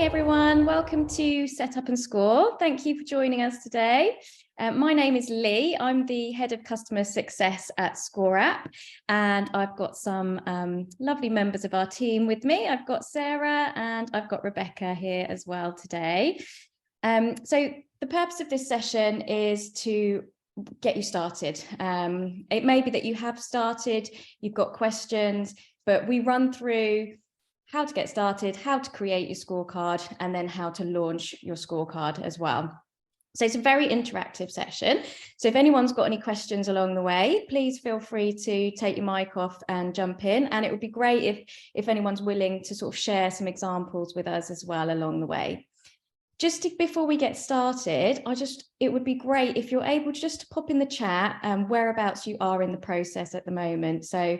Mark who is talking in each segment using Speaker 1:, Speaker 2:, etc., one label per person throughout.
Speaker 1: everyone, welcome to Set Up and Score. Thank you for joining us today. My name is Leigh. I'm the Head of Customer Success at ScoreApp, and I've got some lovely members of our team with me. I've got Sarah and I've got Rebecca here as well today. So the purpose of this session is to get you started. It may be that you have started, you've got questions, but we run through how to get started, how to create your scorecard, and then how to launch your scorecard as well. So it's a very interactive session. So if anyone's got any questions along the way, please feel free to take your mic off and jump in. And it would be great if anyone's willing to sort of share some examples with us as well along the way. Before we get started, it would be great if you're able just to pop in the chat whereabouts you are in the process at the moment. So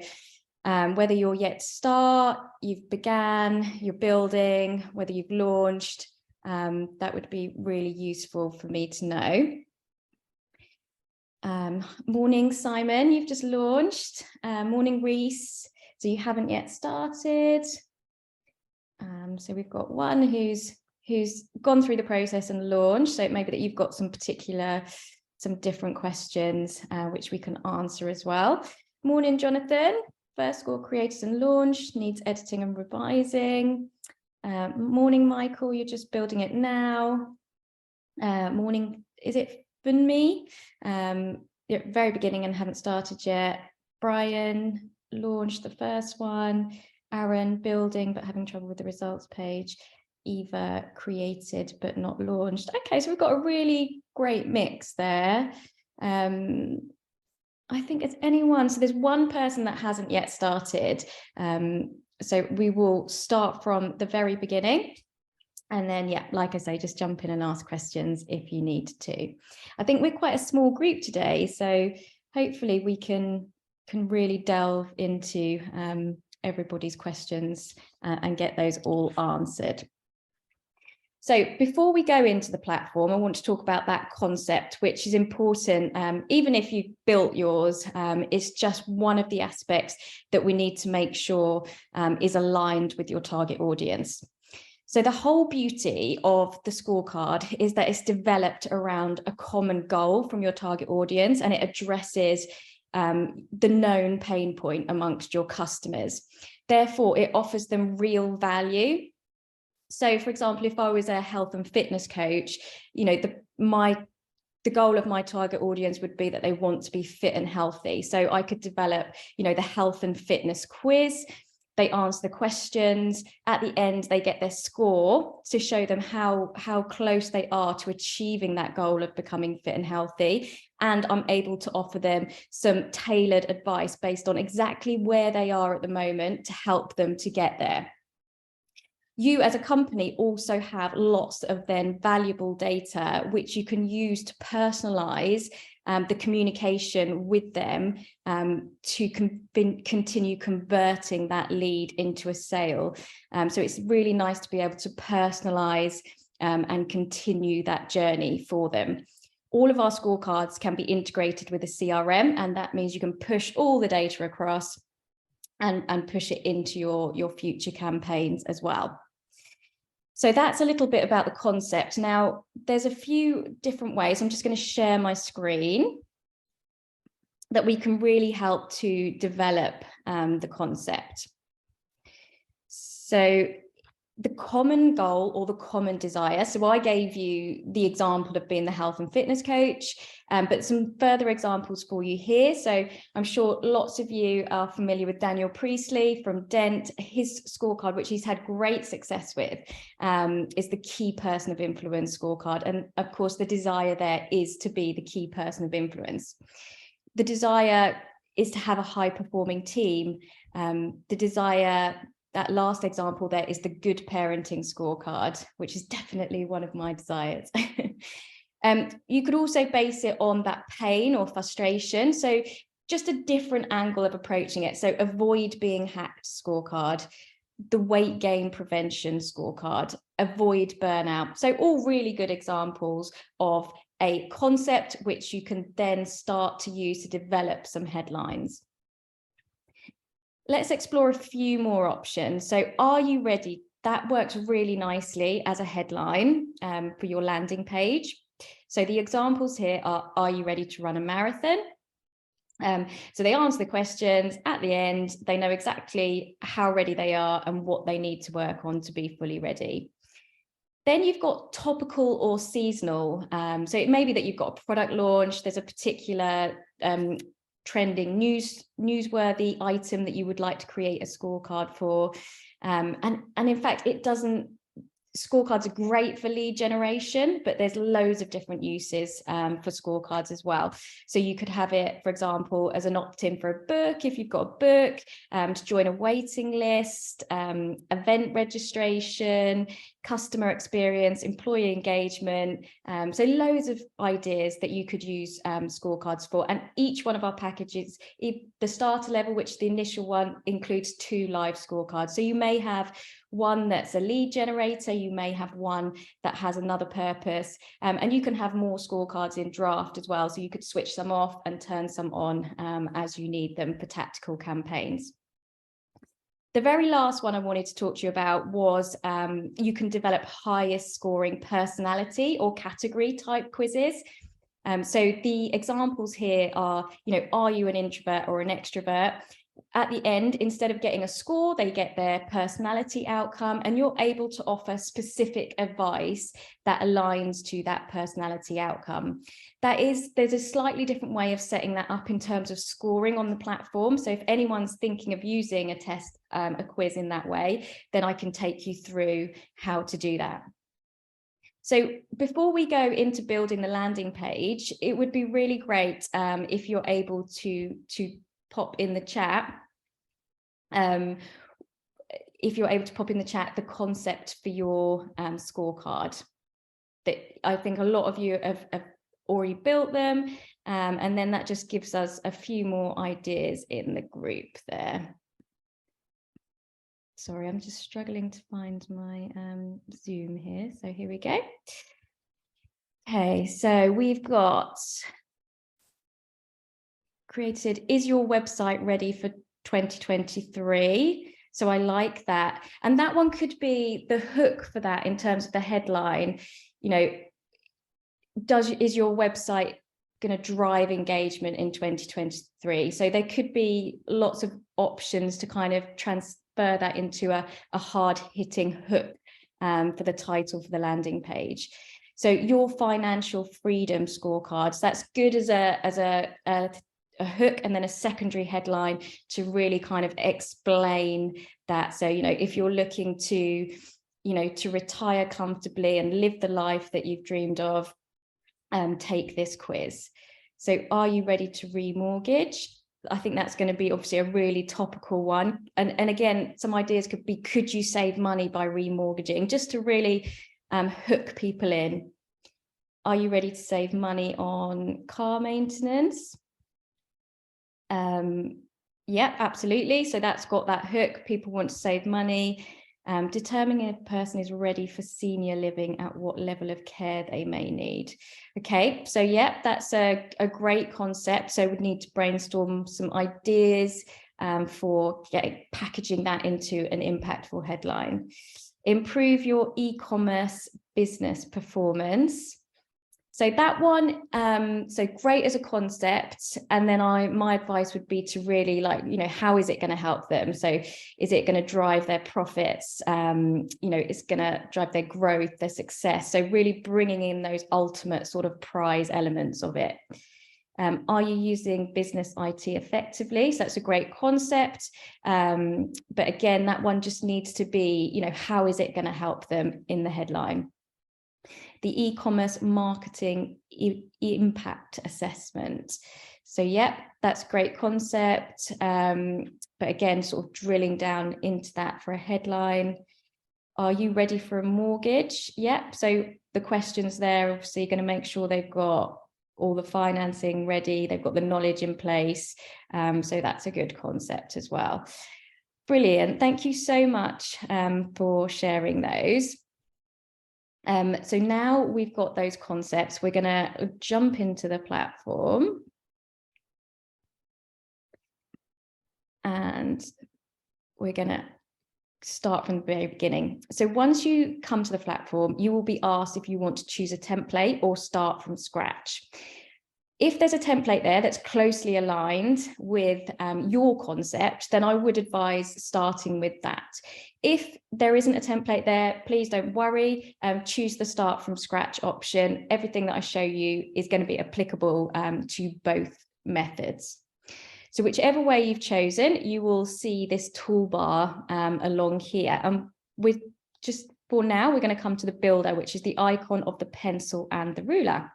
Speaker 1: whether you're yet to start, you've began, you're building, whether you've launched, that would be really useful for me to know. Morning, Simon, you've just launched. Morning, Reese, so you haven't yet started. So we've got one who's gone through the process and launched, so it may be that you've got some different questions which we can answer as well. Morning, Jonathan. First score created and launched, needs editing and revising. Morning, Michael, you're just building it now. Morning, is it Funmi? You're at very beginning and haven't started yet. Brian launched the first one. Aaron building but having trouble with the results page. Eva created but not launched. Okay, so we've got a really great mix there. I think it's anyone. So there's one person that hasn't yet started. So we will start from the very beginning. And then, yeah, like I say, just jump in and ask questions if you need to. I think we're quite a small group today, so hopefully we can really delve into everybody's questions and get those all answered. So before we go into the platform, I want to talk about that concept, which is important. Even if you've built yours, it's just one of the aspects that we need to make sure is aligned with your target audience. So the whole beauty of the scorecard is that it's developed around a common goal from your target audience, and it addresses the known pain point amongst your customers. Therefore, it offers them real value. So, for example, if I was a health and fitness coach, you know, the goal of my target audience would be that they want to be fit and healthy. So I could develop, you know, the health and fitness quiz. They answer the questions. At the end, they get their score to show them how close they are to achieving that goal of becoming fit and healthy. And I'm able to offer them some tailored advice based on exactly where they are at the moment to help them to get there. You as a company also have lots of then valuable data, which you can use to personalize the communication with them to continue converting that lead into a sale. So it's really nice to be able to personalize and continue that journey for them. All of our scorecards can be integrated with a CRM, and that means you can push all the data across and push it into your future campaigns as well. So that's a little bit about the concept. Now, there's a few different ways. I'm just going to share my screen that we can really help to develop the concept. So the common goal or the common desire. So I gave you the example of being the health and fitness coach, but some further examples for you here. So I'm sure lots of you are familiar with Daniel Priestley from Dent. His scorecard, which he's had great success with, is the key person of influence scorecard. And of course, the desire there is to be the key person of influence. The desire is to have a high performing team. The desire, that last example there, is the good parenting scorecard, which is definitely one of my desires. You could also base it on that pain or frustration. So just a different angle of approaching it. So avoid being hacked scorecard, the weight gain prevention scorecard, avoid burnout. So all really good examples of a concept which you can then start to use to develop some headlines. Let's explore a few more options. So are you ready that works really nicely as a headline for your landing page. So the examples here are you ready to run a marathon? So they answer the questions at the end. They know exactly how ready they are and what they need to work on to be fully ready. Then you've got topical or seasonal. So it may be that you've got a product launch, there's a particular trending newsworthy item that you would like to create a scorecard for. And in fact, scorecards are great for lead generation, but there's loads of different uses for scorecards as well. So you could have it, for example, as an opt-in for a book, if you've got a book, to join a waiting list, event registration, customer experience, employee engagement. So loads of ideas that you could use scorecards for. And each one of our packages, the starter level, which the initial one includes 2 live scorecards. So you may have one that's a lead generator, you may have one that has another purpose, and you can have more scorecards in draft as well. So you could switch some off and turn some on as you need them for tactical campaigns. The very last one I wanted to talk to you about was you can develop highest scoring personality or category type quizzes. So the examples here are, are you an introvert or an extrovert? At the end, instead of getting a score, they get their personality outcome, and you're able to offer specific advice that aligns to that personality outcome. There's a slightly different way of setting that up in terms of scoring on the platform. So if anyone's thinking of using a test, a quiz in that way, then I can take you through how to do that. So before we go into building the landing page, it would be really great if you're able to pop in the chat, if you're able to pop in the chat the concept for your scorecard. That I think a lot of you have already built them, and then that just gives us a few more ideas in the group there. Sorry, I'm just struggling to find my Zoom here. So here we go. Okay, so we've got created, is your website ready for 2023? So I like that. And that one could be the hook for that in terms of the headline. Is your website going to drive engagement in 2023? So there could be lots of options to kind of transfer that into a hard-hitting hook for the title for the landing page. So your financial freedom scorecards, that's good as a hook, and then a secondary headline to really kind of explain that. So, if you're looking to, to retire comfortably and live the life that you've dreamed of, take this quiz. So are you ready to remortgage? I think that's going to be obviously a really topical one. And again, some ideas could be, could you save money by remortgaging? Just to really hook people in. Are you ready to save money on car maintenance? Yeah, absolutely. So that's got that hook. People want to save money. Determining if a person is ready for senior living, at what level of care they may need. Okay, so yeah, that's a great concept. So we'd need to brainstorm some ideas for packaging that into an impactful headline. Improve your e-commerce business performance. So that one, so great as a concept. And then my advice would be to really how is it going to help them? So is it going to drive their profits? It's going to drive their growth, their success. So really bringing in those ultimate sort of prize elements of it. Are you using business IT effectively? So that's a great concept. But again, that one just needs to be, how is it going to help them in the headline? The e-commerce marketing impact assessment. So yep, that's a great concept. But again, sort of drilling down into that for a headline. Are you ready for a mortgage? Yep. So the questions there, obviously you're going to make sure they've got all the financing ready, they've got the knowledge in place. So that's a good concept as well. Brilliant. Thank you so much for sharing those. So now we've got those concepts, we're going to jump into the platform. And we're going to start from the very beginning. So once you come to the platform, you will be asked if you want to choose a template or start from scratch. If there's a template there that's closely aligned with your concept, then I would advise starting with that. If there isn't a template there, please don't worry. Choose the start from scratch option. Everything that I show you is going to be applicable to both methods. So whichever way you've chosen, you will see this toolbar along here. With just for now, we're going to come to the builder, which is the icon of the pencil and the ruler.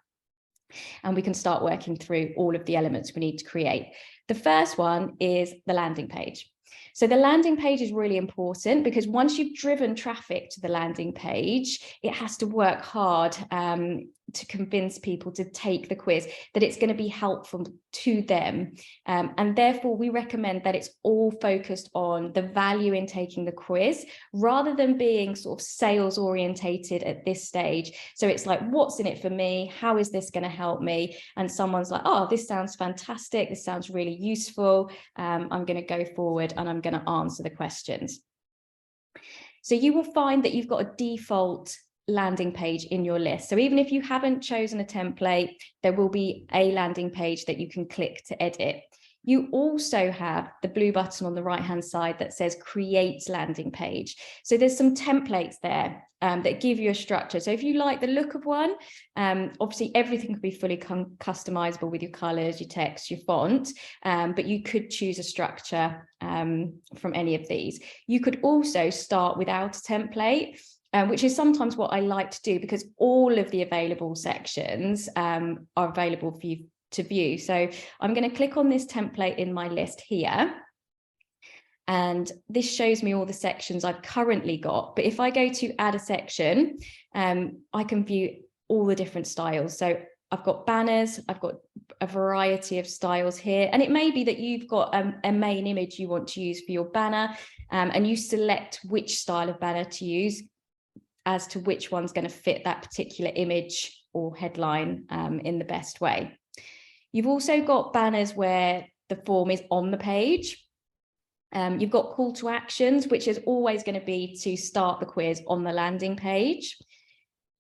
Speaker 1: And we can start working through all of the elements we need to create. The first one is the landing page. So the landing page is really important because once you've driven traffic to the landing page, it has to work hard to convince people to take the quiz, that it's going to be helpful to them. And therefore, we recommend that it's all focused on the value in taking the quiz rather than being sort of sales orientated at this stage. So it's like, what's in it for me? How is this going to help me? And someone's like, oh, this sounds fantastic. This sounds really useful. I'm going to go forward and I'm going to answer the questions. So you will find that you've got a default landing page in your list. So even if you haven't chosen a template, there will be a landing page that you can click to edit. You also have the blue button on the right-hand side that says create landing page. So there's some templates there that give you a structure. So if you like the look of one, obviously everything can be fully customizable with your colors, your text, your font, but you could choose a structure from any of these. You could also start without a template, which is sometimes what I like to do because all of the available sections are available for you to view. So I'm going to click on this template in my list here. And this shows me all the sections I've currently got. But if I go to add a section, I can view all the different styles. So I've got banners, I've got a variety of styles here. And it may be that you've got a main image you want to use for your banner, and you select which style of banner to use as to which one's going to fit that particular image or headline in the best way. You've also got banners where the form is on the page. You've got call to actions, which is always going to be to start the quiz on the landing page.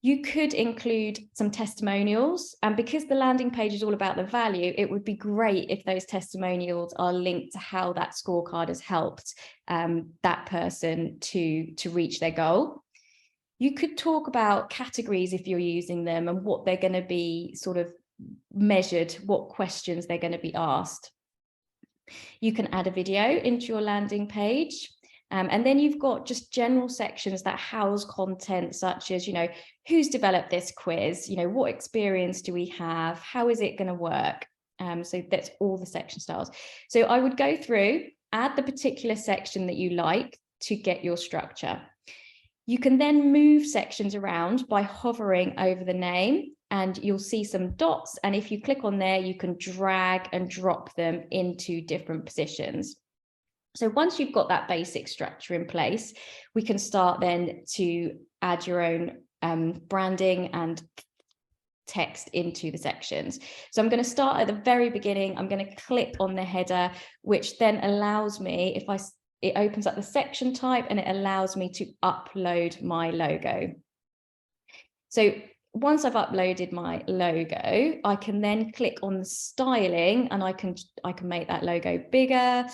Speaker 1: You could include some testimonials, and because the landing page is all about the value, it would be great if those testimonials are linked to how that scorecard has helped that person to reach their goal. You could talk about categories if you're using them and what they're going to be sort of measured, what questions they're going to be asked. You can add a video into your landing page. And then you've got just general sections that house content such as, who's developed this quiz? What experience do we have? How is it going to work? So that's all the section styles. So I would go through, add the particular section that you like to get your structure. You can then move sections around by hovering over the name, and you'll see some dots. And if you click on there, you can drag and drop them into different positions. So once you've got that basic structure in place, we can start then to add your own branding and text into the sections. So I'm going to start at the very beginning. I'm going to click on the header, which then allows me, it opens up the section type and it allows me to upload my logo. So once I've uploaded my logo, I can then click on the styling and I can make that logo bigger,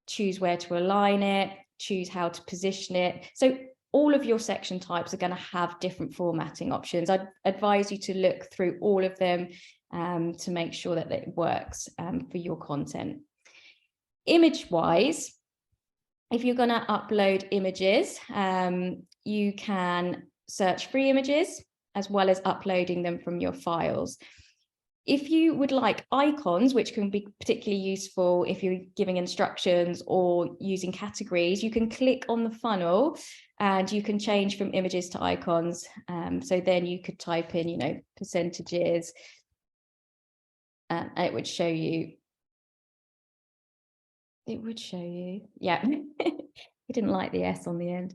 Speaker 1: choose where to align it, choose how to position it. So all of your section types are going to have different formatting options. I'd advise you to look through all of them to make sure that it works for your content. Image-wise, if you're going to upload images, you can search free images as well as uploading them from your files. If you would like icons, which can be particularly useful if you're giving instructions or using categories, you can click on the funnel and you can change from images to icons. So then you could type in, percentages, and it would show you. Yeah, I didn't like the S on the end.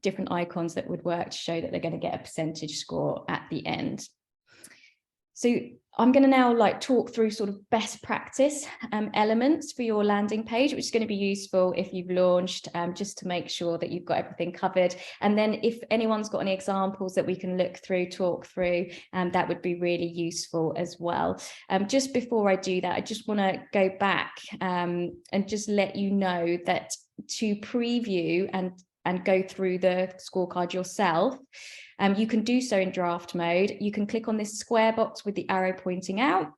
Speaker 1: Different icons that would work to show that they're going to get a percentage score at the end. So I'm going to now talk through sort of best practice elements for your landing page, which is going to be useful if you've launched, just to make sure that you've got everything covered. And then if anyone's got any examples that we can look through, talk through, that would be really useful as well. Just before I do that, I just want to go back and just let you know that to preview and go through the scorecard yourself, you can do so in draft mode. You can click on this square box with the arrow pointing out,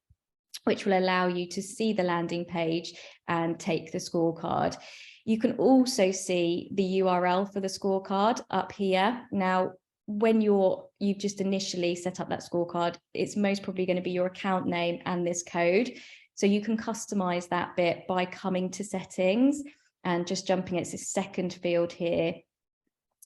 Speaker 1: which will allow you to see the landing page and take the scorecard. You can also see the URL for the scorecard up here. Now, when you've just initially set up that scorecard, it's most probably going to be your account name and this code. So you can customize that bit by coming to settings and just jumping, it's this second field here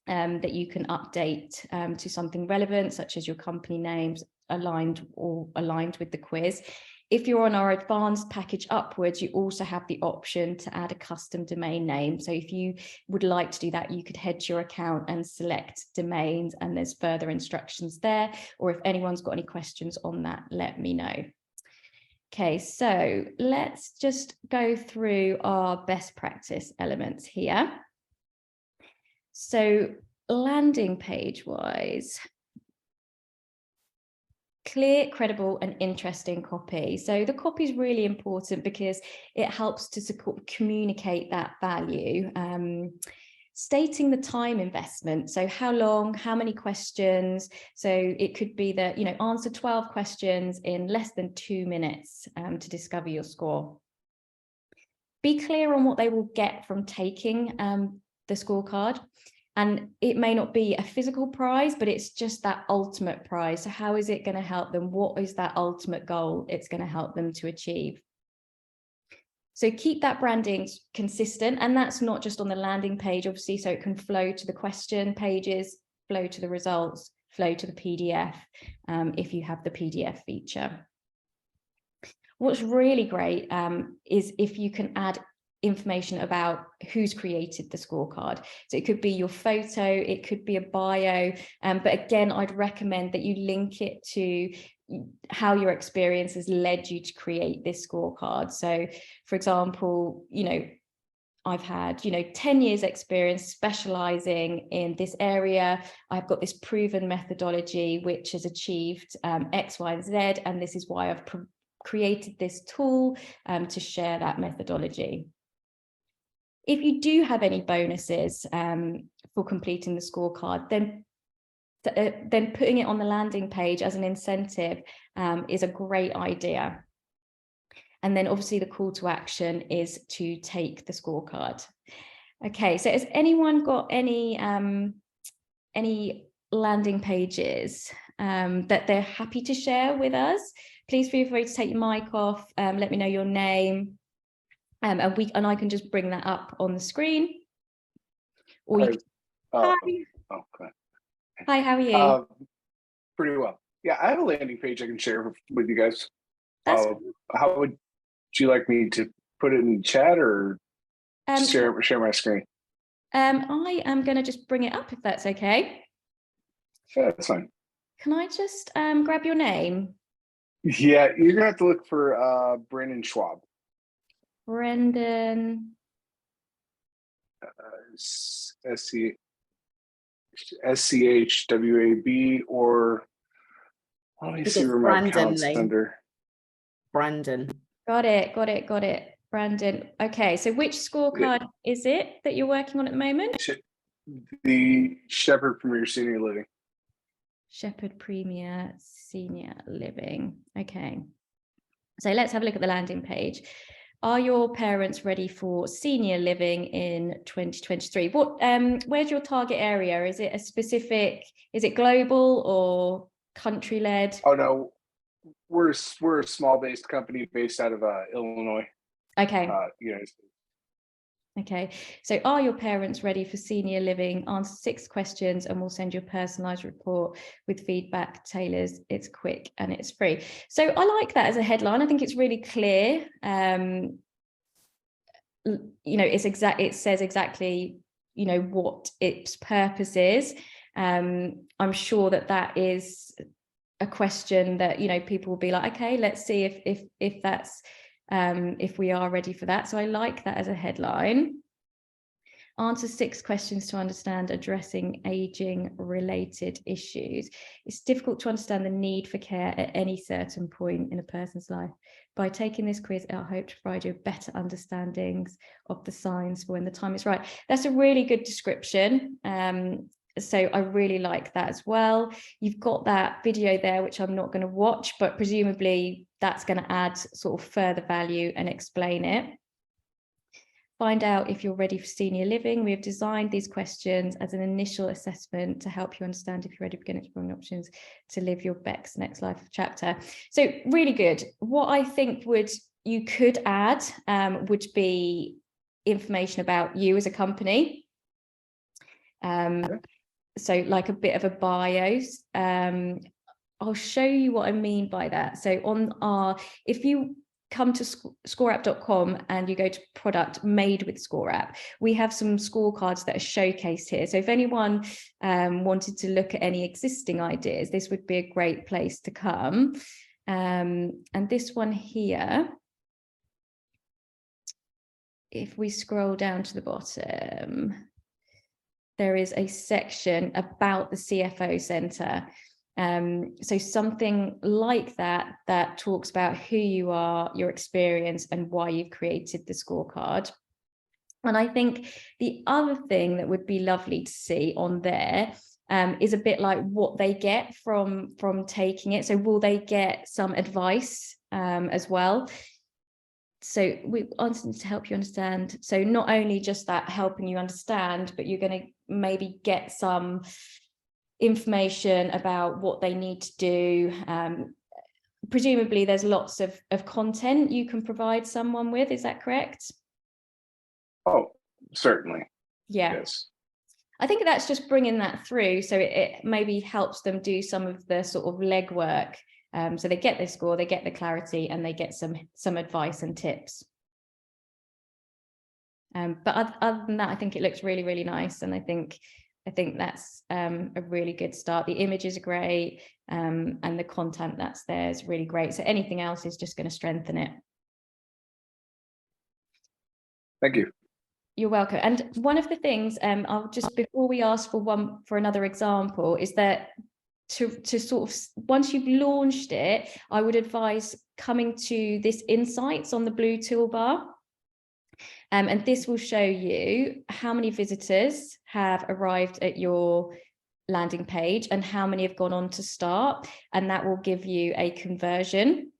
Speaker 1: that you can update to something relevant, such as your company names aligned with the quiz. If you're on our advanced package upwards, you also have the option to add a custom domain name. So if you would like to do that, you could head to your account and select domains, and there's further instructions there. Or if anyone's got any questions on that, let me know. Okay, so let's just go through our best practice elements here. So landing page wise, clear, credible and interesting copy. So the copy is really important because it helps to communicate that value. Stating the time investment, so how long, how many questions. So it could be that, answer 12 questions in less than 2 minutes to discover your score. Be clear on what they will get from taking the scorecard. And it may not be a physical prize, but it's just that ultimate prize. So how is it going to help them? What is that ultimate goal it's going to help them to achieve? So keep that branding consistent, and that's not just on the landing page, obviously, so it can flow to the question pages, flow to the results, flow to the PDF, if you have the PDF feature. What's really great is if you can add information about who's created the scorecard. So it could be your photo, it could be a bio, but again, I'd recommend that you link it to how your experience has led you to create this scorecard. So for example, I've had 10 years experience specializing in this area. I've got this proven methodology which has achieved X, Y, and Z, and this is why I've created this tool to share that methodology. If you do have any bonuses for completing the scorecard, then putting it on the landing page as an incentive is a great idea. And then obviously the call to action is to take the scorecard. Okay, so has anyone got any landing pages that they're happy to share with us? Please feel free to take your mic off, let me know your name, and I can just bring that up on the screen. Or you hi.
Speaker 2: Okay.
Speaker 1: Hi, how are you?
Speaker 2: Pretty well. Yeah, I have a landing page I can share with you guys.
Speaker 1: How
Speaker 2: would you like me to put it in chat or share my screen?
Speaker 1: I am going to just bring it up if that's okay.
Speaker 2: Yeah, that's fine.
Speaker 1: Can I just grab your name?
Speaker 2: Yeah, you're gonna have to look for Brendan Schwab.
Speaker 1: Brendan.
Speaker 2: SCHWAB, or let me see where my account's under.
Speaker 3: Brandon.
Speaker 1: Got it. Brandon. Okay, so which scorecard is it that you're working on at the moment?
Speaker 2: The Shepherd Premier Senior Living.
Speaker 1: Shepherd Premier Senior Living. Okay. So let's have a look at the landing page. Are your parents ready for senior living in 2023? Where's your target area? Is it a specific, is it global or country led?
Speaker 2: Oh no, we're a small based company based out of Illinois.
Speaker 1: Okay. Okay, so are your parents ready for senior living? Answer 6 questions and we'll send you a personalized report with feedback. Taylor's, it's quick and it's free. So I like that as a headline. I think it's really clear. It says exactly, what its purpose is. I'm sure that is a question that, you know, people will be like, okay, let's see if that's if we are ready for that. So I like that as a headline. Answer 6 questions to understand addressing aging related issues. It's difficult to understand the need for care at any certain point in a person's life. By taking this quiz, I hope to provide you a better understandings of the signs for when the time is right. That's a really good description. So I really like that as well. You've got that video there, which I'm not going to watch, but presumably that's going to add sort of further value and explain it. Find out if you're ready for senior living. We have designed these questions as an initial assessment to help you understand if you're ready for getting exploring options to live your Beck's next life chapter. So really good. What I think you could add would be information about you as a company. So like a bit of a bios. I'll show you what I mean by that. So if you come to scoreapp.com and you go to product made with ScoreApp, we have some scorecards that are showcased here. So if anyone wanted to look at any existing ideas, this would be a great place to come. And this one here, if we scroll down to the bottom, there is a section about the CFO Centre. So something like that talks about who you are, your experience, and why you've created the scorecard. And I think the other thing that would be lovely to see on there is a bit like what they get from taking it. So will they get some advice as well? So we wanted to help you understand. So not only just that helping you understand, but you're going to maybe get some information about what they need to do. Presumably there's lots of content you can provide someone with, is that correct?
Speaker 2: Oh, certainly.
Speaker 1: Yeah.
Speaker 2: Yes.
Speaker 1: I think that's just bringing that through, so it maybe helps them do some of the sort of legwork. So they get their score, they get the clarity, and they get some advice and tips. But other than that, I think it looks really, really nice, and I think that's a really good start. The images are great, and the content that's there is really great. So anything else is just going to strengthen it.
Speaker 2: Thank you.
Speaker 1: You're welcome. And one of the things, I'll just, before we ask for another example, is that to sort of, once you've launched it, I would advise coming to this insights on the blue toolbar. And this will show you how many visitors have arrived at your landing page and how many have gone on to start. And that will give you a conversion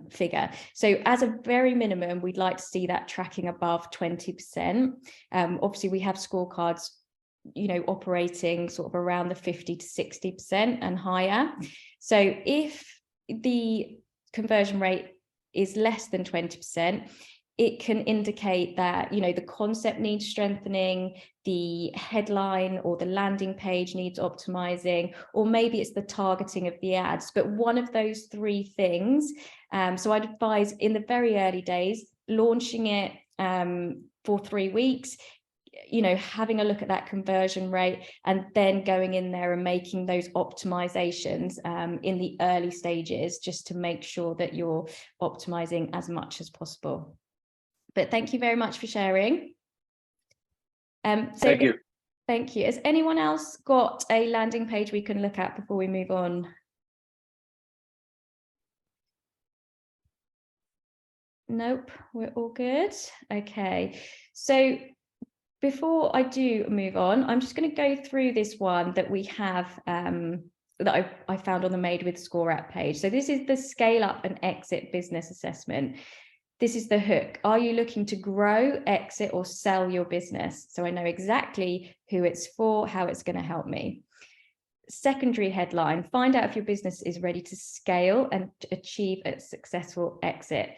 Speaker 1: figure. So as a very minimum, we'd like to see that tracking above 20%. Obviously, we have scorecards, you know, operating sort of around the 50 to 60% and higher. So if the conversion rate is less than 20%, it can indicate that, you know, the concept needs strengthening, the headline or the landing page needs optimizing, or maybe it's the targeting of the ads. But one of those 3 things, so I'd advise in the very early days, launching it for 3 weeks, you know, having a look at that conversion rate, and then going in there and making those optimizations in the early stages, just to make sure that you're optimizing as much as possible. But thank you very much for sharing.
Speaker 2: Thank you.
Speaker 1: Thank you. Has anyone else got a landing page we can look at before we move on? Nope, we're all good. Okay, so before I do move on, I'm just going to go through this one that we have that I found on the Made with ScoreApp page. So this is the Scale Up and Exit Business Assessment. This is the hook. Are you looking to grow, exit, or sell your business? So I know exactly who it's for, how it's going to help me. Secondary headline, find out if your business is ready to scale and achieve a successful exit.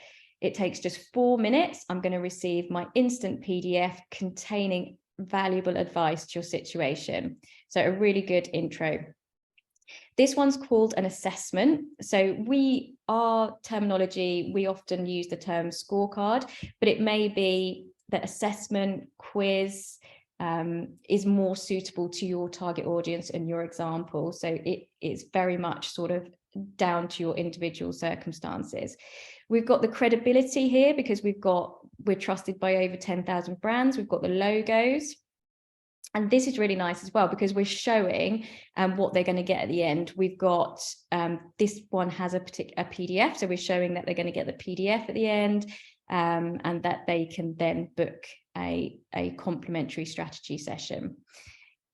Speaker 1: It takes just 4 minutes. I'm going to receive my instant PDF containing valuable advice to your situation. So a really good intro. This one's called an assessment. So our terminology, we often use the term scorecard, but it may be the assessment, quiz, is more suitable to your target audience and your example. So it is very much sort of down to your individual circumstances. We've got the credibility here because we're trusted by over 10,000 brands. We've got the logos. And this is really nice as well because we're showing what they're going to get at the end. We've got this one has a PDF, so we're showing that they're going to get the PDF at the end, and that they can then book a complimentary strategy session.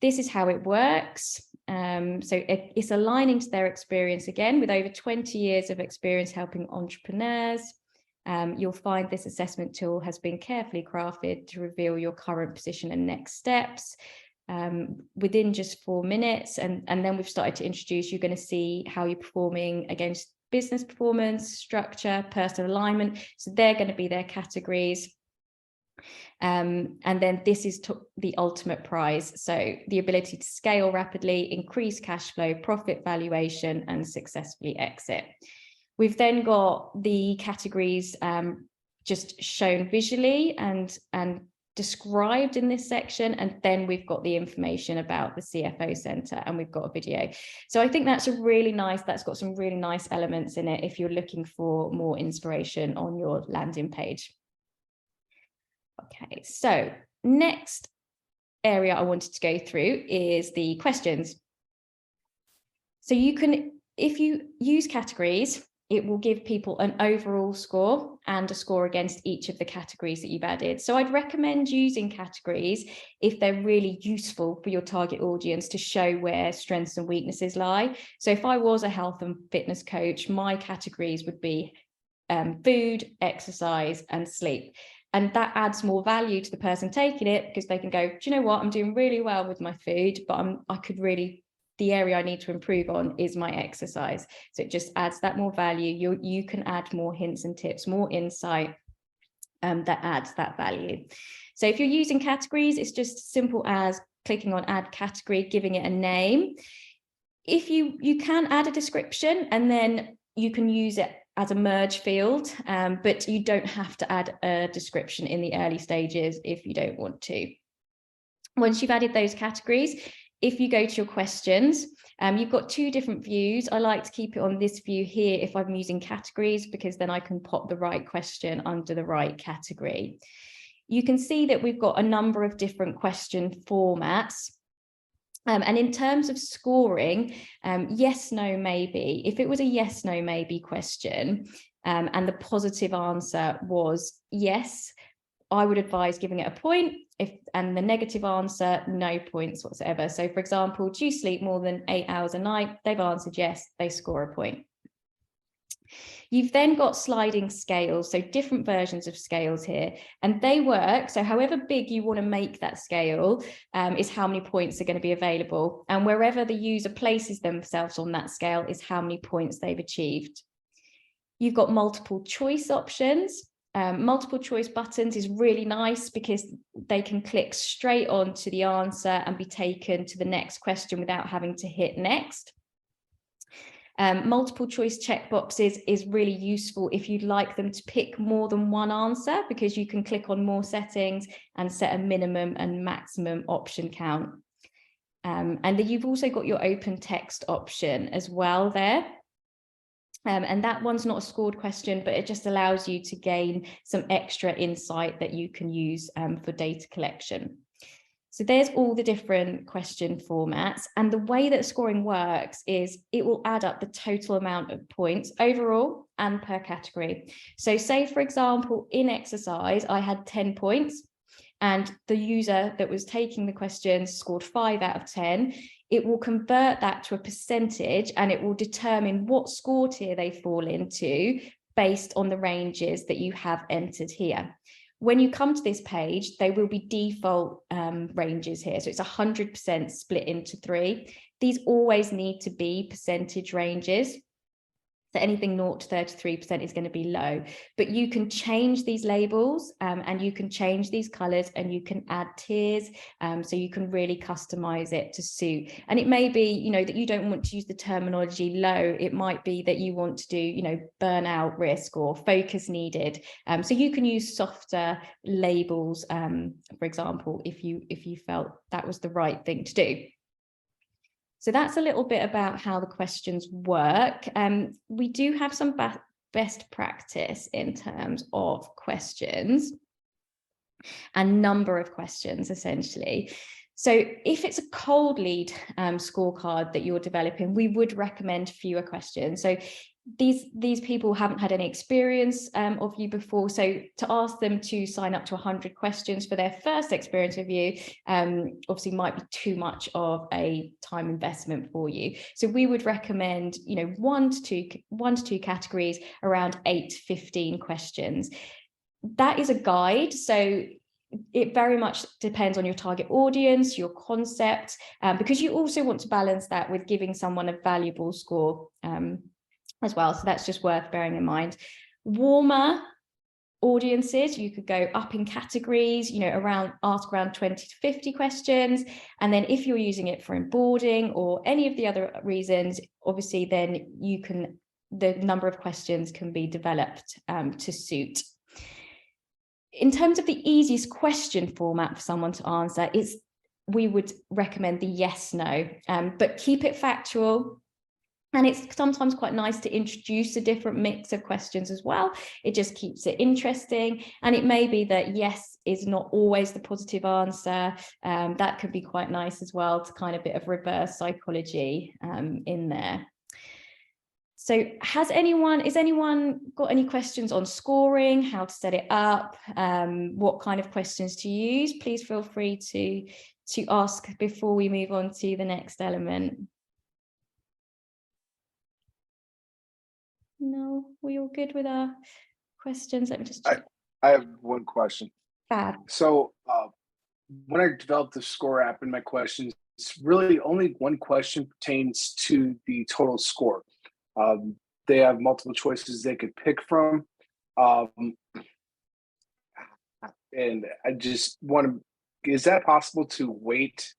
Speaker 1: This is how it works. So it's aligning to their experience again with over 20 years of experience helping entrepreneurs. You'll find this assessment tool has been carefully crafted to reveal your current position and next steps within just 4 minutes. And then we've started to introduce, you're going to see how you're performing against business performance, structure, personal alignment. So they're going to be their categories. And then this is the ultimate prize. So the ability to scale rapidly, increase cash flow, profit valuation, and successfully exit. We've then got the categories just shown visually and described in this section. And then we've got the information about the CFO Centre, and we've got a video. So I think that's that's got some really nice elements in it if you're looking for more inspiration on your landing page. Okay, so next area I wanted to go through is the questions. So you can, if you use categories, it will give people an overall score and a score against each of the categories that you've added. So I'd recommend using categories if they're really useful for your target audience to show where strengths and weaknesses lie. So if I was a health and fitness coach, my categories would be food, exercise, and sleep. And that adds more value to the person taking it because they can go, do you know what? I'm doing really well with my food, but the area I need to improve on is my exercise. So it just adds that more value. You can add more hints and tips, more insight that adds that value. So if you're using categories, it's just simple as clicking on add category, giving it a name. If you can add a description, and then you can use it as a merge field, but you don't have to add a description in the early stages if you don't want to. Once you've added those categories, if you go to your questions, you've got 2 different views. I like to keep it on this view here if I'm using categories, because then I can pop the right question under the right category. You can see that we've got a number of different question formats. And in terms of scoring, yes, no, maybe. If it was a yes, no, maybe question, and the positive answer was yes, I would advise giving it a point. And the negative answer, no points whatsoever. So for example, do you sleep more than 8 hours a night? They've answered yes, they score a point. You've then got sliding scales, so different versions of scales here, and they work. So however big you want to make that scale is how many points are going to be available. And wherever the user places themselves on that scale is how many points they've achieved. You've got multiple choice options. Multiple choice buttons is really nice because they can click straight on to the answer and be taken to the next question without having to hit next. Multiple choice checkboxes is really useful if you'd like them to pick more than one answer, because you can click on more settings and set a minimum and maximum option count. And then you've also got your open text option as well there. And that one's not a scored question, but it just allows you to gain some extra insight that you can use for data collection. So there's all the different question formats. And the way that scoring works is it will add up the total amount of points overall and per category. So say, for example, in exercise, I had 10 points and the user that was taking the questions scored 5 out of 10. It will convert that to a percentage and it will determine what score tier they fall into based on the ranges that you have entered here. When you come to this page, they will be default ranges here. So it's 100% split into 3. These always need to be percentage ranges. So anything 0 to 33% is going to be low, but you can change these labels and you can change these colors and you can add tiers. So you can really customize it to suit. And it may be, you know, that you don't want to use the terminology low. It might be that you want to do, you know, burnout risk or focus needed. So you can use softer labels, for example, if you felt that was the right thing to do. So that's a little bit about how the questions work. We do have some best practice in terms of questions and number of questions, essentially. So if it's a cold lead scorecard that you're developing, we would recommend fewer questions. So these people haven't had any experience of you before, so to ask them to sign up to 100 questions for their first experience of you obviously might be too much of a time investment for you. So we would recommend, you know, one to two categories, around 8 to 15 questions. That is a guide, so it very much depends on your target audience, your concept, because you also want to balance that with giving someone a valuable score as well. So that's just worth bearing in mind. Warmer audiences, you could go up in categories, you know, ask around 20 to 50 questions. And then if you're using it for onboarding or any of the other reasons, obviously then the number of questions can be developed to suit. In terms of the easiest question format for someone to answer, we would recommend the yes, no, but keep it factual. And it's sometimes quite nice to introduce a different mix of questions as well. It just keeps it interesting. And it may be that yes is not always the positive answer. That could be quite nice as well, to kind of bit of reverse psychology in there. So is anyone got any questions on scoring, how to set it up, what kind of questions to use? Please feel free to ask before we move on to the next element. No, we all good with our questions? Let me just check.
Speaker 2: I have one question.
Speaker 1: Fab.
Speaker 2: So when I developed the score app in my questions, it's really only one question pertains to the total score. They have multiple choices they could pick from. And I just want to, is that possible to weight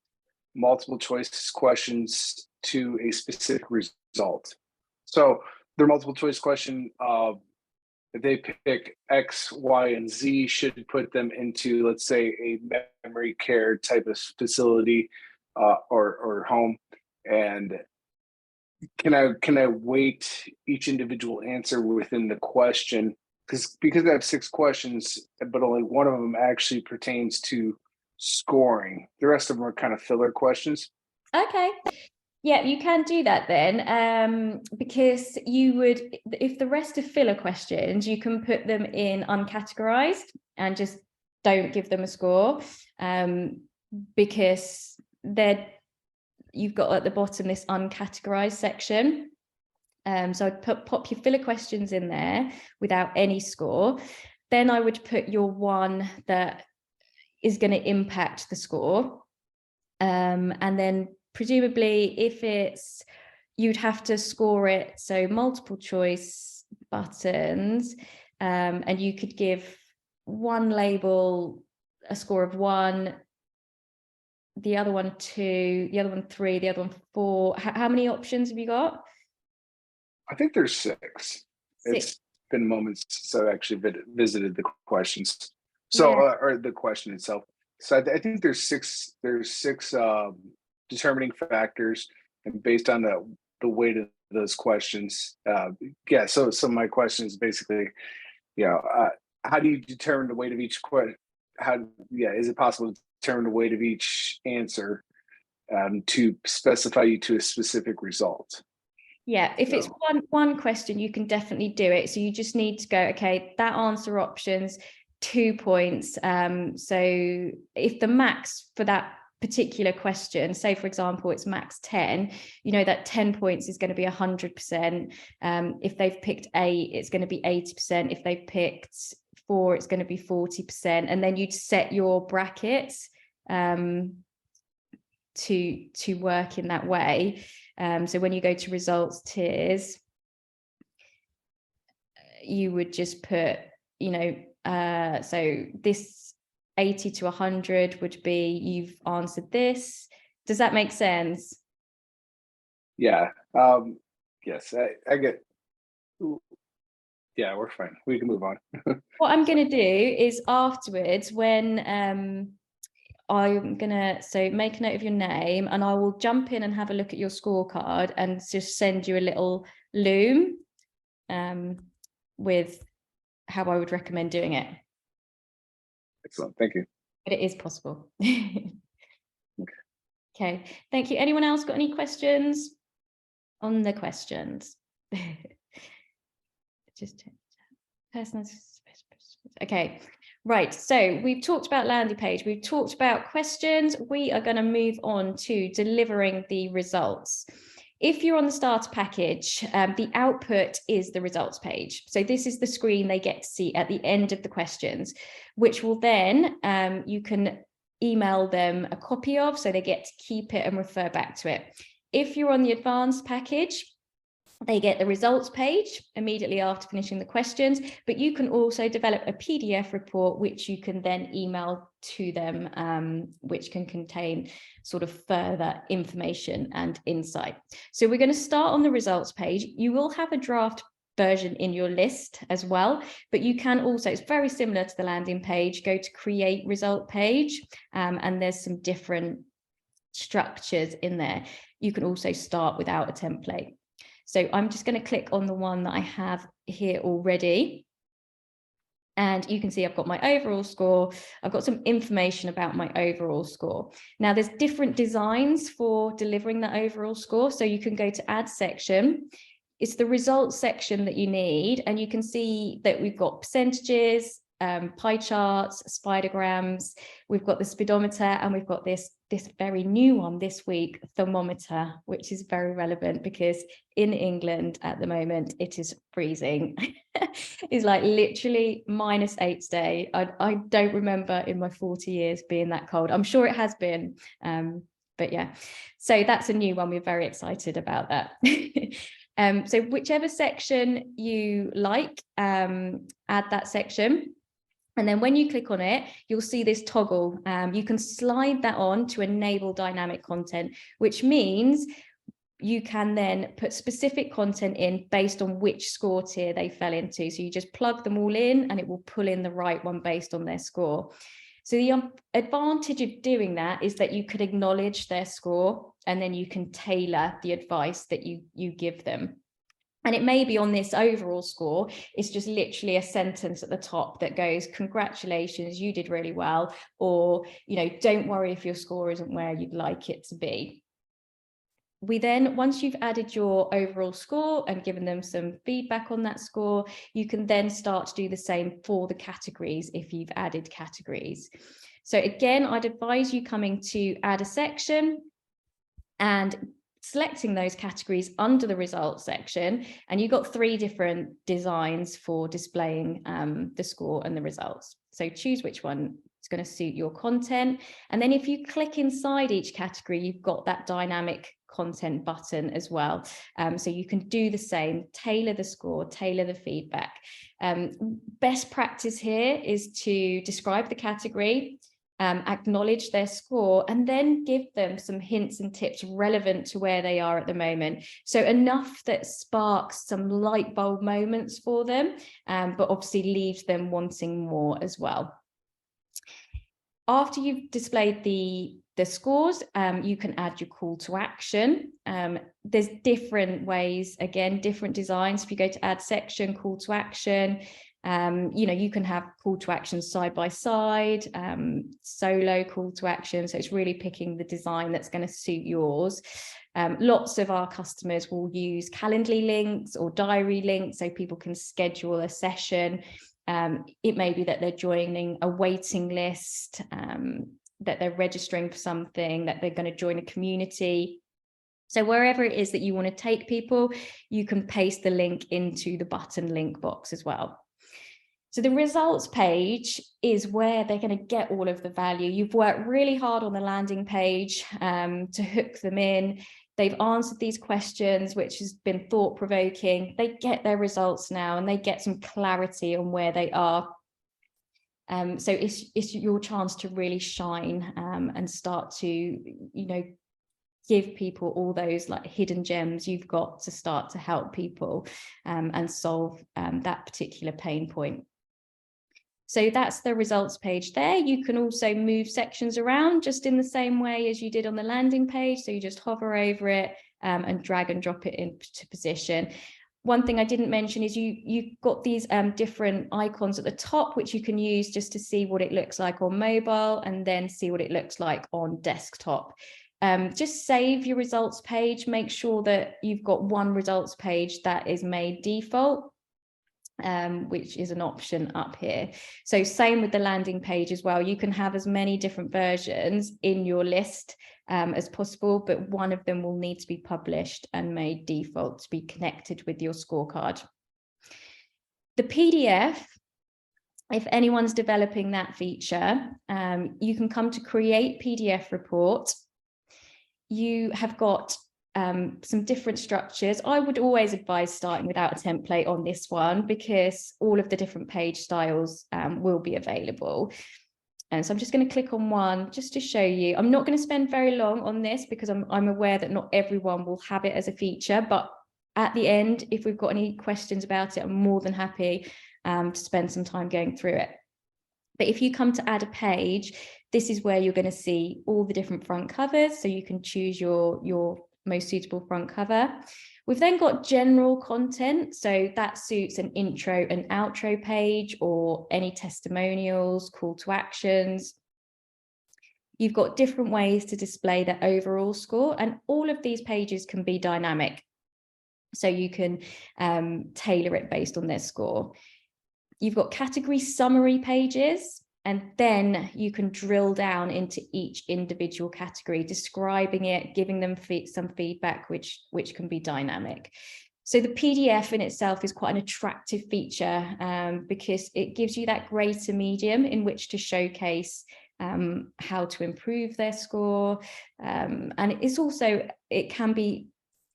Speaker 2: multiple choice questions to a specific result? So their multiple choice question, if they pick X, Y, and Z, should put them into, let's say, a memory care type of facility or home. And can I weight each individual answer within the question? Because I have 6 questions, but only one of them actually pertains to scoring. The rest of them are kind of filler questions.
Speaker 1: Okay. Yeah, you can do that then, because you would, if the rest of filler questions, you can put them in uncategorized and just don't give them a score, because you've got at the bottom this uncategorized section. So I'd pop your filler questions in there without any score. Then I would put your one that is going to impact the score, and then presumably if you'd have to score it, so multiple choice buttons, and you could give one label a score of 1, the other one 2, the other one 3, the other one 4. How many options have you got?
Speaker 2: I think there's 6. It's been moments since I actually visited the questions. So,
Speaker 1: yeah.
Speaker 2: Or the question itself. So I think there's 6 determining factors, and based on the weight of those questions, so my question is basically, how do you determine the weight of each question? Is it possible to determine the weight of each answer to specify you to a specific result?
Speaker 1: Yeah, if it's one question, you can definitely do it. So you just need to go, okay, that answer options 2 points. So if the max for that particular question, say for example it's max 10, that 10 points is going to be 100%. If they've picked 8, it's going to be 80%. If they've picked 4, it's going to be 40%. And then you'd set your brackets to work in that way. So when you go to results tiers, you would just put, so this 80 to 100 would be, you've answered this. Does that make sense?
Speaker 2: Yeah. Yes, I get. Yeah, we're fine. We can move on.
Speaker 1: What I'm going to do is afterwards, when I'm going to, so make a note of your name, and I will jump in and have a look at your scorecard and just send you a little loom with how I would recommend doing it.
Speaker 2: Excellent. Thank you.
Speaker 1: But it is possible. Okay. Thank you. Anyone else got any questions on the questions? Just personal. Okay. Right. So we've talked about landing page. We've talked about questions. We are going to move on to delivering the results. If you're on the starter package, the output is the results page. So this is the screen they get to see at the end of the questions, which will then, you can email them a copy of, so they get to keep it and refer back to it. If you're on the advanced package, they get the results page immediately after finishing the questions, but you can also develop a PDF report, which you can then email to them, which can contain sort of further information and insight. So we're going to start on the results page. You will have a draft version in your list as well, but you can also, it's very similar to the landing page, go to create result page, and there's some different structures in there. You can also start without a template. So I'm just going to click on the one that I have here already. And you can see I've got my overall score. I've got some information about my overall score. Now there's different designs for delivering that overall score. So you can go to add section. It's the results section that you need. And you can see that we've got percentages, pie charts, spidergrams. We've got the speedometer, and we've got this very new one this week, thermometer, which is very relevant because in England at the moment it is freezing. It's like literally -8 today. I don't remember in my 40 years being that cold. I'm sure it has been, but yeah. So that's a new one. We're very excited about that. So whichever section you like, add that section. And then when you click on it, you'll see this toggle. You can slide that on to enable dynamic content, which means you can then put specific content in based on which score tier they fell into. So you just plug them all in and it will pull in the right one based on their score. So the advantage of doing that is that you could acknowledge their score, and then you can tailor the advice that you give them. And it may be on this overall score, it's just literally a sentence at the top that goes, congratulations, you did really well, or, don't worry if your score isn't where you'd like it to be. We then, once you've added your overall score and given them some feedback on that score, you can then start to do the same for the categories if you've added categories. So again, I'd advise you coming to add a section and selecting those categories under the results section, and you've got 3 different designs for displaying the score and the results. So choose which one is going to suit your content, and then if you click inside each category, you've got that dynamic content button as well. So you can do the same, tailor the score, tailor the feedback. Best practice here is to describe the category, acknowledge their score, and then give them some hints and tips relevant to where they are at the moment. So enough that sparks some light bulb moments for them, but obviously leaves them wanting more as well. After you've displayed the scores, you can add your call to action. There's different ways, again, different designs. If you go to add section, call to action, you can have call to action side by side, solo call to action. So it's really picking the design that's going to suit yours. Lots of our customers will use Calendly links or diary links so people can schedule a session. It may be that they're joining a waiting list, that they're registering for something, that they're going to join a community. So wherever it is that you want to take people, you can paste the link into the button link box as well. So the results page is where they're going to get all of the value. You've worked really hard on the landing page to hook them in. they've answered these questions, which has been thought-provoking. They get their results now and they get some clarity on where they are. So it's your chance to really shine and start to, you know, give people all those like hidden gems you've got to start to help people and solve that particular pain point. So that's the results page there. You can also move sections around just in the same way as you did on the landing page. So you just hover over it and drag and drop it into position. One thing I didn't mention is you've got these different icons at the top, which you can use just to see what it looks like on mobile and then see what it looks like on desktop. Just save your results page. Make sure that you've got one results page that is made default, which is an option up here. So same with the landing page as well. You can have as many different versions in your list as possible, but one of them will need to be published and made default to be connected with your scorecard. The PDF, if anyone's developing that feature, you can come to create PDF report. You have got some different structures. I would always advise starting without a template on this one because all of the different page styles will be available. And so I'm just going to click on one just to show you. I'm not going to spend very long on this because I'm aware that not everyone will have it as a feature, but at the end, if we've got any questions about it, I'm more than happy to spend some time going through it. But if you come to add a page, this is where you're going to see all the different front covers. So you can choose your most suitable front cover. We've then got general content. So that suits an intro and outro page or any testimonials, call to actions. You've got different ways to display the overall score, and all of these pages can be dynamic. So you can tailor it based on their score. You've got category summary pages, and then you can drill down into each individual category, describing it, giving them some feedback, which can be dynamic. So the PDF in itself is quite an attractive feature because it gives you that greater medium in which to showcase how to improve their score. And it's also, it can be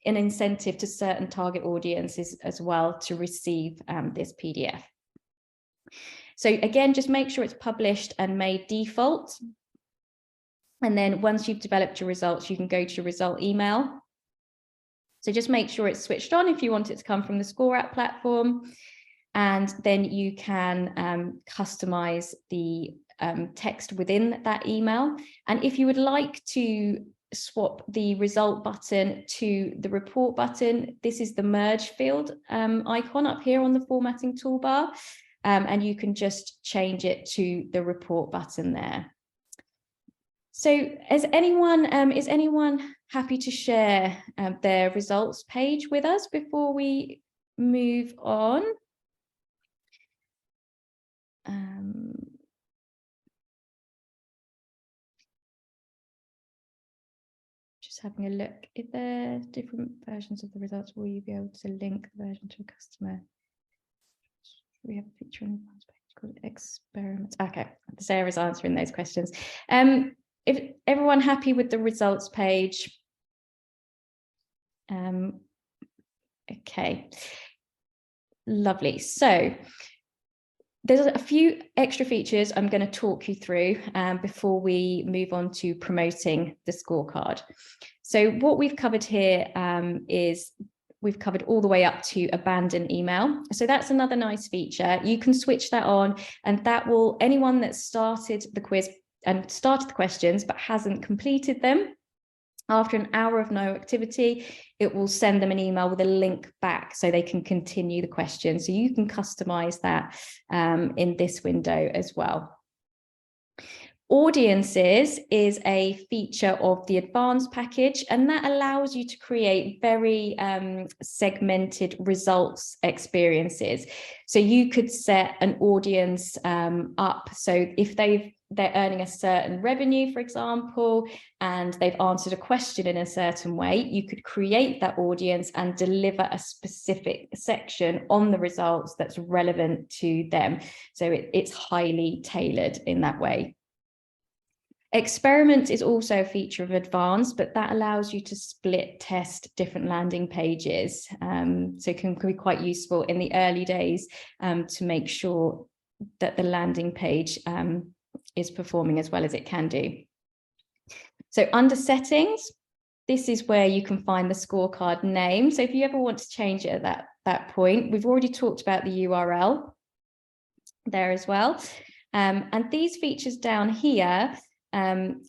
Speaker 1: an incentive to certain target audiences as well to receive this PDF. So again, just make sure it's published and made default. And then once you've developed your results, you can go to your result email. So just make sure it's switched on if you want it to come from the Score App platform. And then you can customize the text within that email. And if you would like to swap the result button to the report button, this is the merge field icon up here on the formatting toolbar. And you can just change it to the report button there. So is anyone happy to share their results page with us before we move on? Just having a look. If there are different versions of the results, will you be able to link the version to a customer? We have a feature on the advanced page called experiments. Okay, Sarah's answering those questions. If everyone happy with the results page? Okay, lovely. So there's a few extra features I'm going to talk you through before we move on to promoting the scorecard. So what we've covered here is we've covered all the way up to abandon email. So that's another nice feature. You can switch that on, and that will, anyone that started the quiz and started the questions but hasn't completed them, after an hour of no activity, it will send them an email with a link back so they can continue the question. So you can customize that in this window as well. Audiences is a feature of the advanced package, and that allows you to create very segmented results experiences. So you could set an audience up. So if they're earning a certain revenue, for example, and they've answered a question in a certain way, you could create that audience and deliver a specific section on the results that's relevant to them. So it's highly tailored in that way. Experiment is also a feature of advanced, but that allows you to split test different landing pages. So it can be quite useful in the early days to make sure that the landing page is performing as well as it can do. So under settings, this is where you can find the scorecard name. So if you ever want to change it at that point, we've already talked about the URL there as well. And these features down here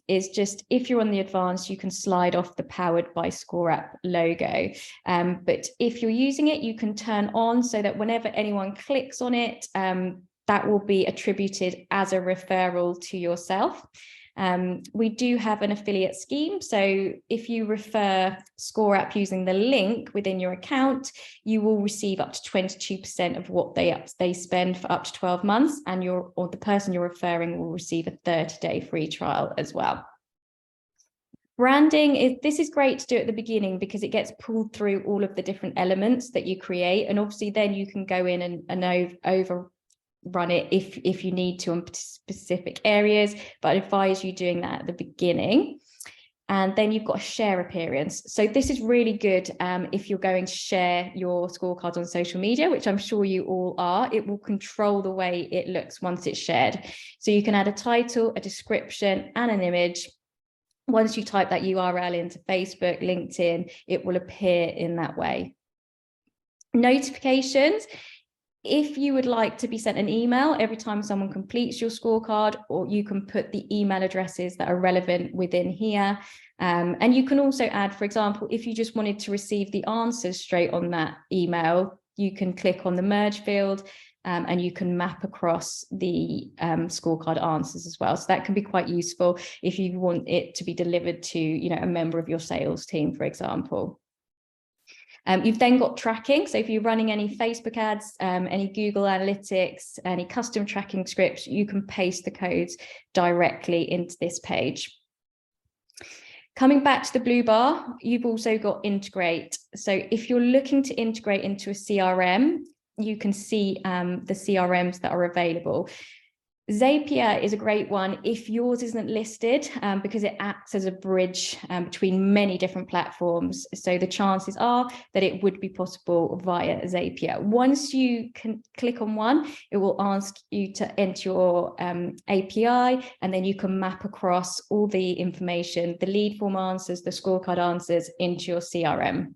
Speaker 1: is just, if you're on the advanced, you can slide off the powered by ScoreApp logo. But if you're using it, you can turn on so that whenever anyone clicks on it, that will be attributed as a referral to yourself. We do have an affiliate scheme. So if you refer ScoreApp using the link within your account, you will receive up to 22% of what they spend for up to 12 months, and the person you're referring will receive a 30-day free trial as well. Branding this is great to do at the beginning because it gets pulled through all of the different elements that you create, and obviously then you can go in and overrun it if you need to on specific areas, but I advise you doing that at the beginning. And then you've got a share appearance. So this is really good if you're going to share your scorecards on social media, which I'm sure you all are. It will control the way it looks once it's shared. So you can add a title, a description, and an image. Once you type that URL into Facebook, LinkedIn, it will appear in that way. Notifications. If you would like to be sent an email every time someone completes your scorecard, or you can put the email addresses that are relevant within here. And you can also add, for example, if you just wanted to receive the answers straight on that email, you can click on the merge field and you can map across the scorecard answers as well. So that can be quite useful if you want it to be delivered to, a member of your sales team, for example. You've then got tracking. So if you're running any Facebook ads, any Google Analytics, any custom tracking scripts, you can paste the codes directly into this page. Coming back to the blue bar, you've also got integrate. So if you're looking to integrate into a CRM, you can see the CRMs that are available. Zapier is a great one if yours isn't listed because it acts as a bridge between many different platforms. So the chances are that it would be possible via Zapier. Once you can click on one, it will ask you to enter your API, and then you can map across all the information, the lead form answers, the scorecard answers into your CRM.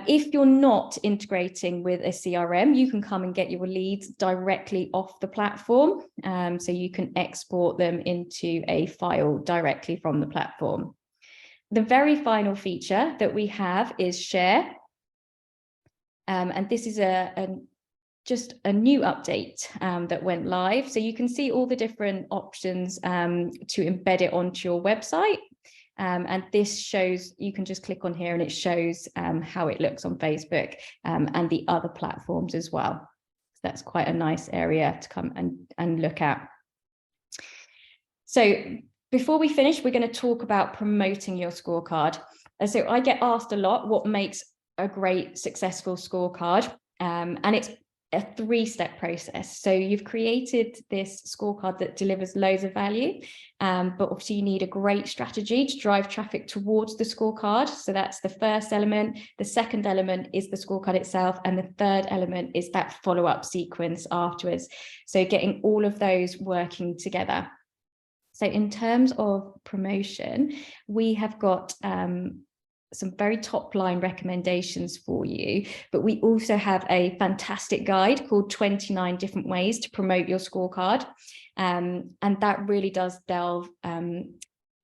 Speaker 1: If you're not integrating with a CRM, you can come and get your leads directly off the platform. So you can export them into a file directly from the platform. The very final feature that we have is share. And this is just a new update that went live. So you can see all the different options to embed it onto your website. And this shows, you can just click on here and it shows how it looks on Facebook and the other platforms as well. So that's quite a nice area to come and look at. So before we finish, we're going to talk about promoting your scorecard. So I get asked a lot what makes a great successful scorecard, and it's a three-step process. So you've created this scorecard that delivers loads of value, but obviously you need a great strategy to drive traffic towards the scorecard. So that's the first element. The second element is the scorecard itself. And the third element is that follow-up sequence afterwards. So getting all of those working together. So in terms of promotion, we have got some very top line recommendations for you, but we also have a fantastic guide called 29 different ways to promote your scorecard. And that really does delve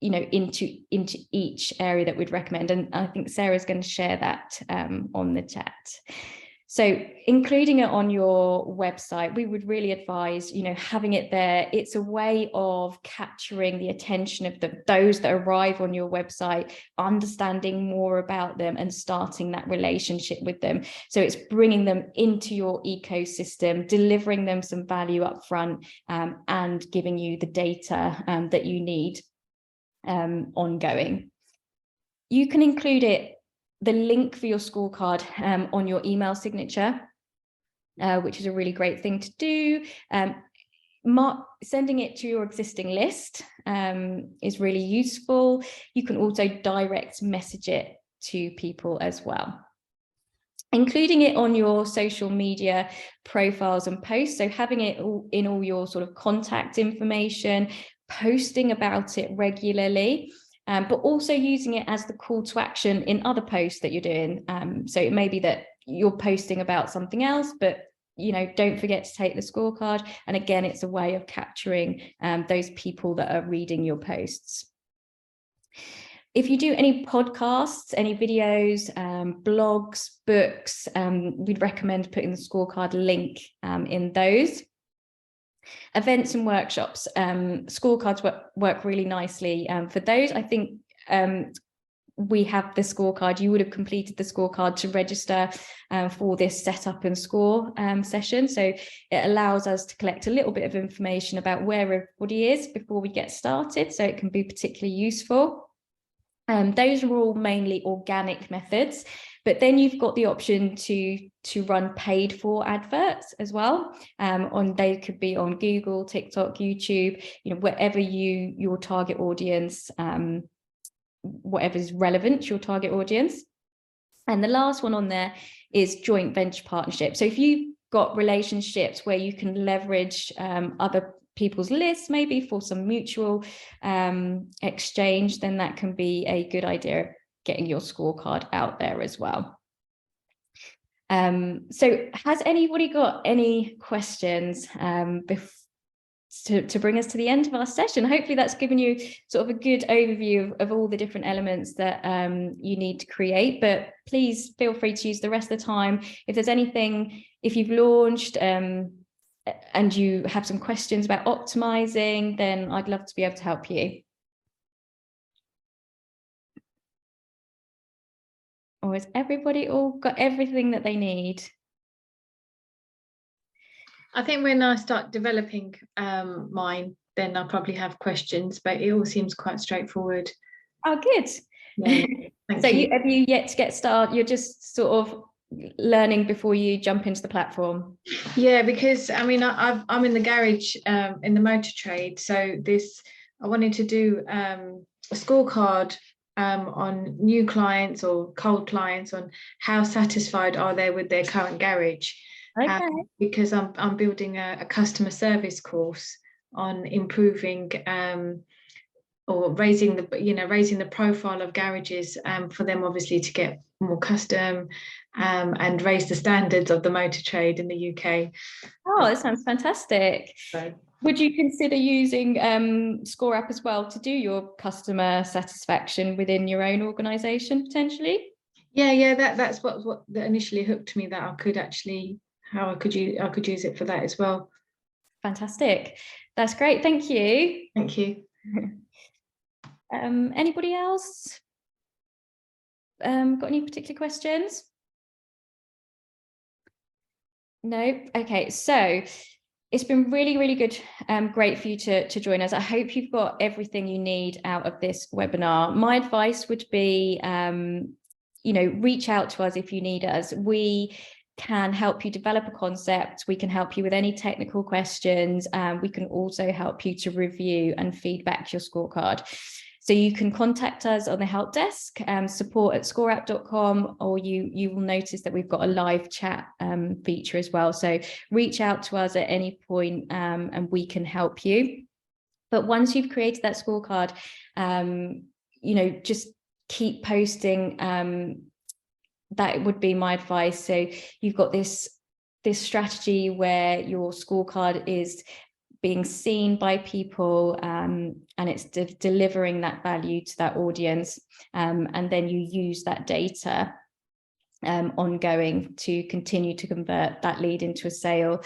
Speaker 1: into each area that we'd recommend. And I think Sarah's going to share that on the chat. So including it on your website, we would really advise, having it there. It's a way of capturing the attention of those that arrive on your website, understanding more about them and starting that relationship with them. So it's bringing them into your ecosystem, delivering them some value up front, and giving you the data that you need ongoing. You can include the link for your scorecard on your email signature, which is a really great thing to do. sending it to your existing list is really useful. You can also direct message it to people as well. Including it on your social media profiles and posts, so having it in all your sort of contact information, posting about it regularly, but also using it as the call to action in other posts that you're doing. So it may be that you're posting about something else, but don't forget to take the scorecard. And again, it's a way of capturing those people that are reading your posts. If you do any podcasts, any videos, blogs, books, we'd recommend putting the scorecard link in those. Events and workshops, scorecards work really nicely for those. I think we have the scorecard. You would have completed the scorecard to register for this setup and score session. So it allows us to collect a little bit of information about where everybody is before we get started. So it can be particularly useful. Those are all mainly organic methods, but then you've got the option to run paid for adverts as well. They could be on Google, TikTok, YouTube, wherever your target audience, whatever is relevant to your target audience. And the last one on there is joint venture partnership. So if you've got relationships where you can leverage other people's lists, maybe for some mutual exchange, then that can be a good idea, getting your scorecard out there as well. So has anybody got any questions to bring us to the end of our session? Hopefully that's given you sort of a good overview of all the different elements that you need to create, but please feel free to use the rest of the time. If there's anything, if you've launched and you have some questions about optimizing, then I'd love to be able to help you. Or has everybody all got everything that they need?
Speaker 4: I think when I start developing mine, then I'll probably have questions, but it all seems quite straightforward.
Speaker 1: Oh, good.
Speaker 4: Yeah,
Speaker 1: So have you yet to get started? You're just sort of learning before you jump into the platform?
Speaker 4: Yeah, because I mean, I'm in the garage in the motor trade, so I wanted to do a scorecard on new clients or cold clients on how satisfied are they with their current garage.
Speaker 1: Okay.
Speaker 4: Because I'm building a customer service course on improving or raising the profile of garages for them, obviously, to get more custom and raise the standards of the motor trade in the UK.
Speaker 1: Oh, that sounds fantastic.
Speaker 4: So,
Speaker 1: would you consider using ScoreApp as well to do your customer satisfaction within your own organisation potentially?
Speaker 4: Yeah, that's what initially hooked me, that I could actually I could use it for that as well.
Speaker 1: Fantastic. That's great. Thank you.
Speaker 4: Thank you.
Speaker 1: Anybody else got any particular questions? No. Okay, so it's been really, really good, great for you to join us. I hope you've got everything you need out of this webinar. My advice would be, reach out to us if you need us. We can help you develop a concept. We can help you with any technical questions. We can also help you to review and feedback your scorecard. So you can contact us on the help desk, support@scoreapp.com, or you will notice that we've got a live chat feature as well. So reach out to us at any point and we can help you. But once you've created that scorecard, just keep posting. That would be my advice. So you've got this strategy where your scorecard is being seen by people and it's delivering that value to that audience, and then you use that data ongoing to continue to convert that lead into a sale.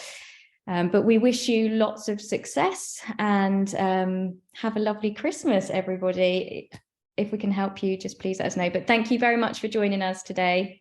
Speaker 1: But we wish you lots of success and have a lovely Christmas, everybody. If we can help you, just please let us know. But thank you very much for joining us today.